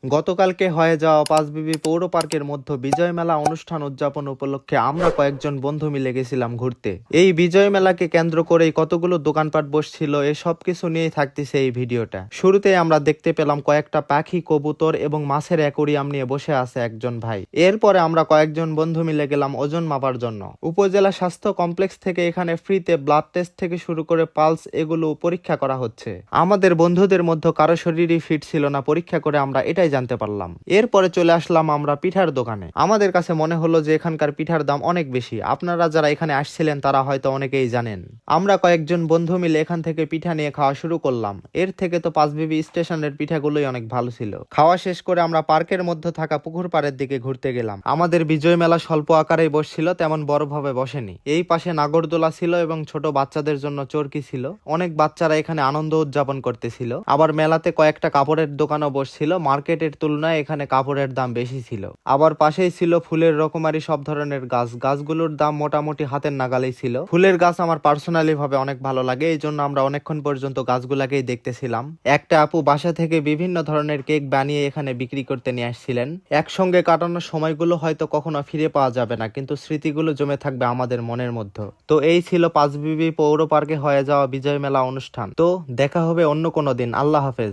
গতকালকে হয়ে যাওয়া পাঁচবিবি পৌর পার্কের মধ্যে বিজয় মেলা অনুষ্ঠান উদযাপন উপলক্ষে আমরা কয়েকজন বন্ধু মিলে গেছিলাম ঘুরতে। এই বিজয় মেলাকে কেন্দ্র করেই কতগুলো দোকানপাট বসছিল, এই সব কিছু নিয়েই থাকতেছে এই ভিডিওটা। শুরুতেই আমরা দেখতে পেলাম কয়েকটা পাখি, কবুতর এবং মাছের অ্যাকোরিয়াম নিয়ে বসে আছে একজন ভাই। এরপরে আমরা কয়েকজন বন্ধু মিলে গেলাম ওজন মাপার জন্য। উপজেলা স্বাস্থ্য কমপ্লেক্স থেকে এখানে ফ্রিতে ব্লাড টেস্ট থেকে শুরু করে পালস এগুলো পরীক্ষা করা হচ্ছে। আমাদের বন্ধুদের মধ্যে কারো শরীরই ফিট ছিল না, পরীক্ষা করে আমরা এটাই জানতে পারলাম। এরপরে চলে আসলাম আমরা পিঠার দোকানে। আমাদের কাছে মনে হলো যে এখানকার পিঠার দাম অনেক বেশি। আপনারা যারা এখানে আসছিলেন তারা হয়তো অনেকেই জানেন। আমরা কয়েকজন বন্ধু মিলে এখান থেকে পিঠা নিয়ে খাওয়া শুরু করলাম। এর থেকে তো পাঁচবিবি স্টেশনের পিঠাগুলোই অনেক ভালো ছিল। খাওয়া শেষ করে আমরা পার্কের মধ্যে থাকা পুকুর পাড়ের দিকে ঘুরতে গেলাম। আমাদের বিজয় মেলা স্বল্প আকারেই বসছিল, তেমন বড়ভাবে বসেনি। এই পাশে নাগরদোলা ছিল এবং ছোট বাচ্চাদের জন্য চরকি ছিল। অনেক বাচ্চারা এখানে আনন্দ উদযাপন করতেছিল। আবার মেলাতে কয়েকটা কাপড়ের দোকানও বসছিল। মার্কেটের তুলনায় এখানে কাপড়ের দাম বেশি ছিল। আবার পাশেই ছিল ফুলের রকমারি সব ধরনের গাছ। গাছগুলোর দাম মোটামুটি হাতের নাগালেই ছিল। ফুলের গাছ আমার পার্সোনালি ভাবে অনেক ভালো লাগে, এই জন্য আমরা অনেকক্ষণ পর্যন্ত গাছগুলাকেই দেখতেছিলাম। একটা আপু বাসা থেকে বিভিন্ন ধরনের কেক বানিয়ে এখানে বিক্রি করতে নিয়ে আসছিলেন। একসঙ্গে কাটানোর সময়গুলো হয়তো কখনো ফিরে পাওয়া যাবে না, কিন্তু স্মৃতিগুলো জমে থাকবে আমাদের মনের মধ্যে। তো এই ছিল পাঁচবিবি পৌর পার্কে হয়ে যাওয়া বিজয় মেলা অনুষ্ঠান। তো দেখা হবে অন্য কোনো দিন। আল্লাহ হাফেজ।